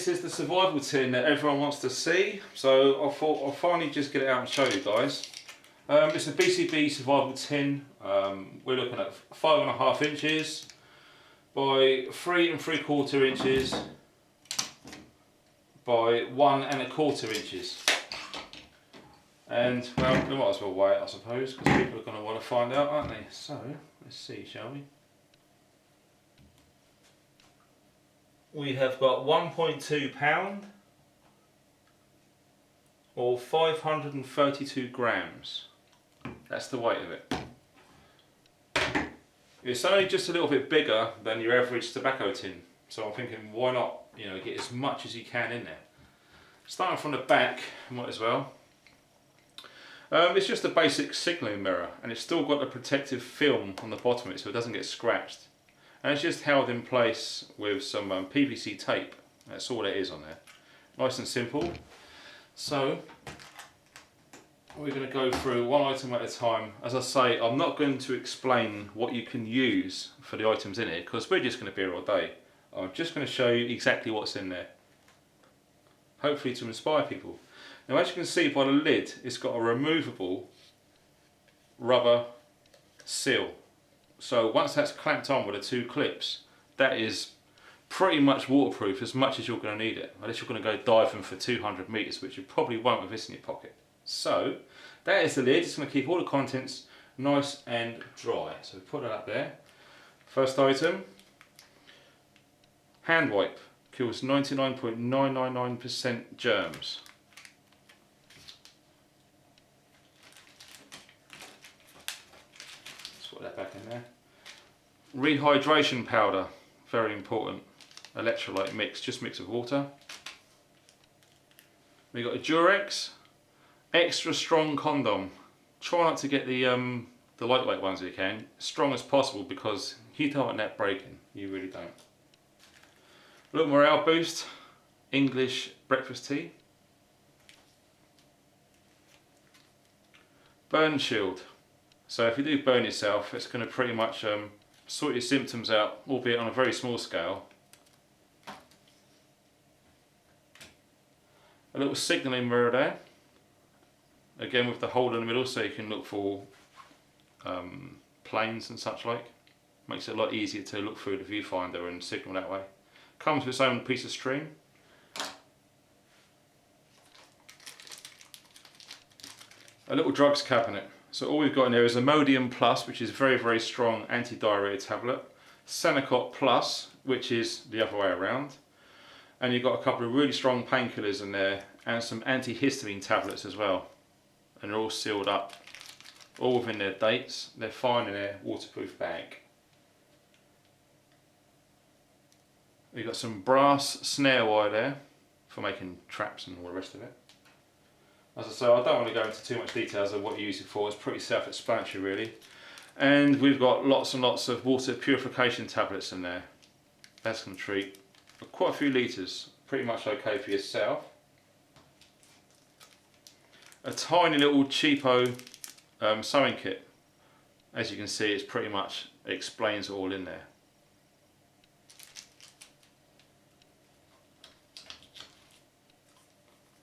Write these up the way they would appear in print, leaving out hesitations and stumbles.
is the survival tin that everyone wants to see, so I thought I'll finally just get it out and show you guys. It's a BCB survival tin. We're looking at 5.5 inches by 3 3/4 inches by 1 1/4 inches. And well, we might as well weigh it, I suppose, because people are going to want to find out, aren't they? So let's see, shall we? We have got 1.2 pound or 532 grams. That's the weight of it. It's only just a little bit bigger than your average tobacco tin, so I'm thinking, why not, you know, get as much as you can in there. Starting from the back, might as well. It's just a basic signalling mirror, and it's still got the protective film on the bottom of it so it doesn't get scratched. And it's just held in place with some PVC tape. That's all it is on there. Nice and simple. So we're going to go through one item at a time. As I say, I'm not going to explain what you can use for the items in it, because we're just going to be here all day. I'm just going to show you exactly what's in there, hopefully to inspire people. Now, as you can see by the lid, it's got a removable rubber seal. So once that's clamped on with the 2 clips, that is pretty much waterproof as much as you're going to need it, unless you're going to go diving for 200 metres, which you probably won't with this in your pocket. So that is the lid. It's going to keep all the contents nice and dry. So we put that up there. First item, hand wipe. Kills 99.999% germs. Put that back in there. Rehydration powder, very important. Electrolyte mix, just mix with water. We got a Durex extra strong condom. Try not to get the lightweight ones if you can, strong as possible, because you don't want that breaking. You really don't. A little morale boost, English breakfast tea. Burn shield. So if you do burn yourself, it's going to pretty much sort your symptoms out, albeit on a very small scale. A little signalling mirror there, again with the hole in the middle so you can look for planes and such like. Makes it a lot easier to look through the viewfinder and signal that way. Comes with its own piece of string. A little drugs cabinet. So all we've got in there is Imodium Plus, which is a very, very strong anti-diarrhea tablet. Senokot Plus, which is the other way around. And you've got a couple of really strong painkillers in there, and some antihistamine tablets as well. And they're all sealed up, all within their dates. They're fine in their waterproof bag. We've got some brass snare wire there for making traps and all the rest of it. As I say, I don't want to go into too much details of what you use it for. It's pretty self-explanatory really. And we've got lots and lots of water purification tablets in there. That's going to treat quite a few litres. Pretty much okay for yourself. A tiny little cheapo sewing kit. As you can see, it's pretty much, it explains it all in there.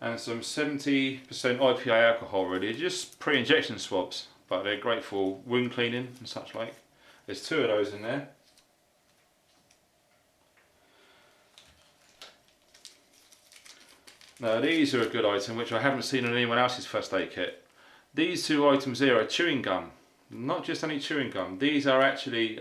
And some 70% IPA alcohol really, just pre-injection swabs, but they're great for wound cleaning and such like. There's 2 of those in there. Now these are a good item which I haven't seen in anyone else's first aid kit. These 2 items here are chewing gum. Not just any chewing gum, these are actually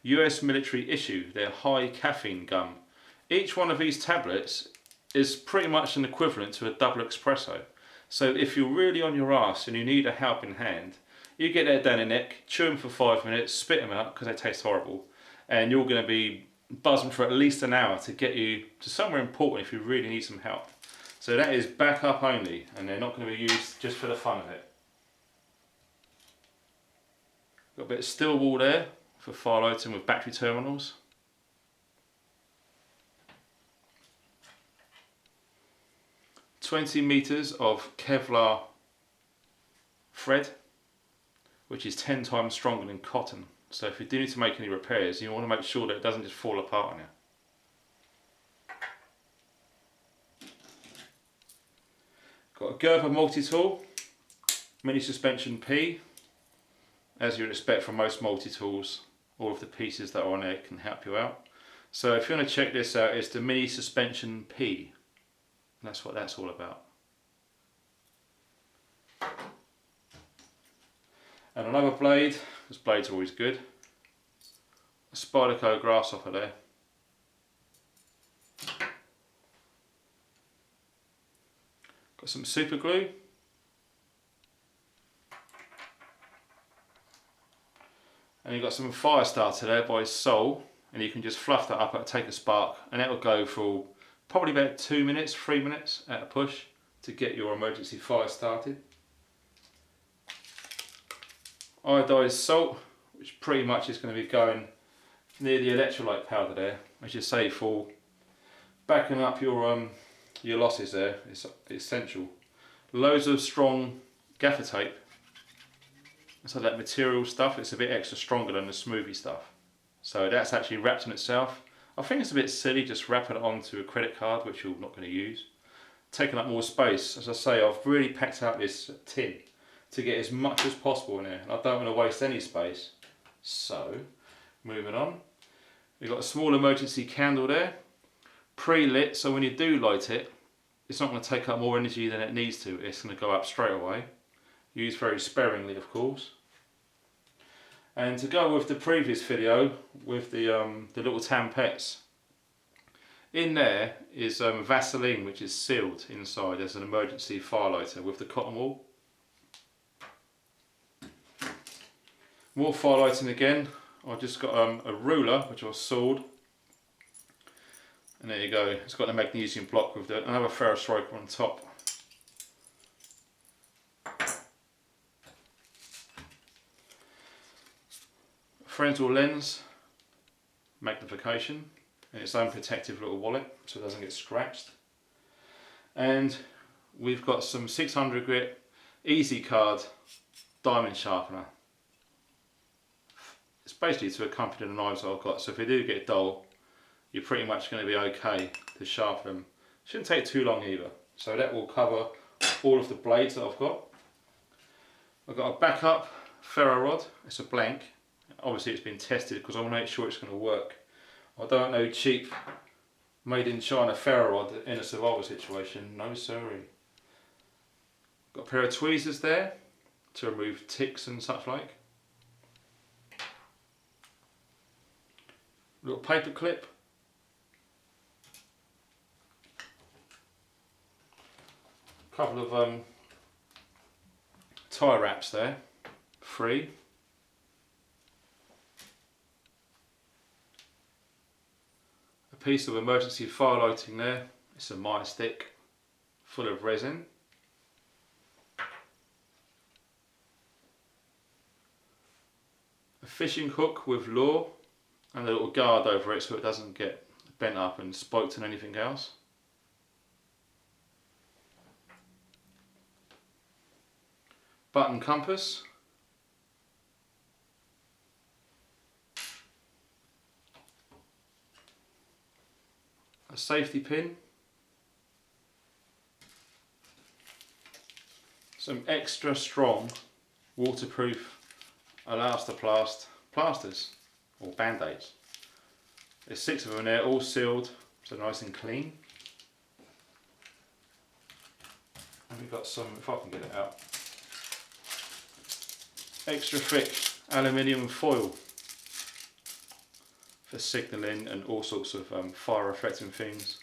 US military issue. They're high caffeine gum. Each one of these tablets is pretty much an equivalent to a double espresso. So if you're really on your ass and you need a helping hand, you get that down your neck, chew them for 5 minutes, spit them out because they taste horrible, and you're going to be buzzing for at least an hour to get you to somewhere important if you really need some help. So that is backup only, and they're not going to be used just for the fun of it. Got a bit of steel wool there for fire lighting with battery terminals. $20 meters of Kevlar thread, which is 10 times stronger than cotton. So if you do need to make any repairs, you want to make sure that it doesn't just fall apart on you. Got a Gerber multi-tool, mini suspension P. As you'd expect from most multi-tools, all of the pieces that are on there can help you out. So if you want to check this out, it's the mini suspension P. And that's what that's all about. And another blade, this blade's always good. A Spyderco Grasshopper there. Got some super glue. And you've got some fire starter there by Sol, and you can just fluff that up, take a spark, and that will go for probably about 2 minutes, 3 minutes at a push to get your emergency fire started. Iodized salt, which pretty much is going to be going near the electrolyte powder there, as you say, for backing up your losses there. It's essential. Loads of strong gaffer tape. So that material stuff, it's a bit extra stronger than the smoothie stuff. So that's actually wrapped in itself. I think it's a bit silly just wrapping it onto a credit card, which you're not going to use. Taking up more space. As I say, I've really packed out this tin to get as much as possible in there. And I don't want to waste any space. So, moving on. We've got a small emergency candle there. Pre-lit, so when you do light it, it's not going to take up more energy than it needs to. It's going to go up straight away. Used very sparingly, of course. And to go with the previous video, with the little Tampets, in there is Vaseline, which is sealed inside as an emergency fire lighter with the cotton wool. More fire lighting again. I've just got a ruler which I've sawed, and there you go. It's got a magnesium block with another ferrous striker on top. Frontal lens magnification in its own protective little wallet so it doesn't get scratched. And we've got some 600 grit Easy Card diamond sharpener. It's basically to accompany the knives that I've got, so if they do get dull, you're pretty much going to be okay to sharpen them. Shouldn't take too long either. So that will cover all of the blades that I've got. I've got a backup ferro rod, it's a blank. Obviously it's been tested because I want to make sure it's going to work. I don't know cheap made in China ferro rod in a survival situation, no sorry. Got a pair of tweezers there to remove ticks and such like. Little paper clip. Couple of tie wraps there, 3. A piece of emergency fire lighting there. It's a Maya stick full of resin. A fishing hook with lure and a little guard over it so it doesn't get bent up and spiked on anything else. Button compass. A safety pin. Some extra strong waterproof Elastoplast plasters or band-aids. There's 6 of them in there, all sealed, so nice and clean. And we've got some, if I can get it out, extra thick aluminium foil for signalling and all sorts of fire affecting things.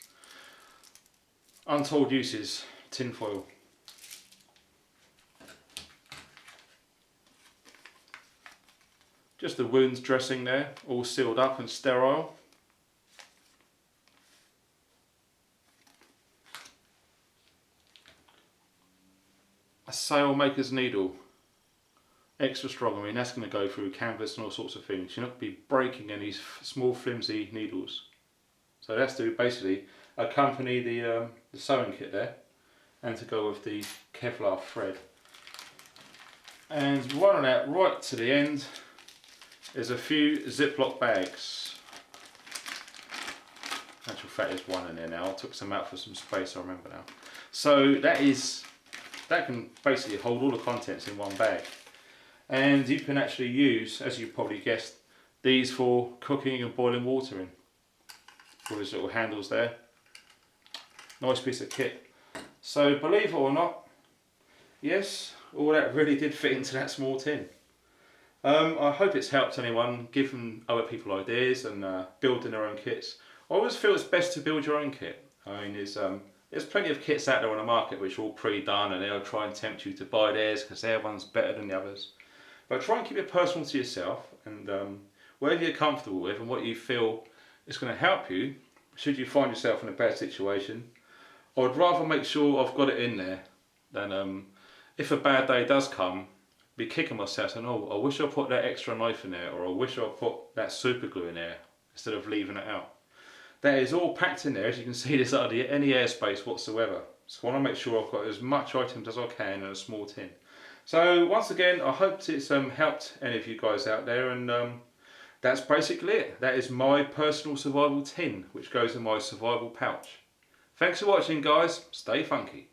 Untold uses, tin foil. Just the wounds dressing there, all sealed up and sterile. A sailmaker's needle, extra strong. I mean, that's going to go through canvas and all sorts of things. You're not going to be breaking any small flimsy needles. So that's to basically accompany the sewing kit there, and to go with the Kevlar thread. And running out right to the end, there's a few Ziploc bags. In actual fact, there's one in there now. I took some out for some space, I remember now. So that is that can basically hold all the contents in one bag. And you can actually use, as you probably guessed, these for cooking and boiling water in. With these little handles there. Nice piece of kit. So believe it or not, yes, all that really did fit into that small tin. I hope it's helped anyone, given other people ideas and building their own kits. I always feel it's best to build your own kit. I mean, there's plenty of kits out there on the market which are all pre-done, and they'll try and tempt you to buy theirs because their one's better than the others. But try and keep it personal to yourself, and whatever you're comfortable with and what you feel is going to help you, should you find yourself in a bad situation. I'd rather make sure I've got it in there than if a bad day does come, be kicking myself and I wish I put that extra knife in there, or I wish I put that super glue in there instead of leaving it out. That is all packed in there. As you can see, there's hardly any airspace whatsoever. So I want to make sure I've got as much items as I can in a small tin. So once again, I hope it's helped any of you guys out there, and that's basically it. That is my personal survival tin, which goes in my survival pouch. Thanks for watching, guys. Stay funky.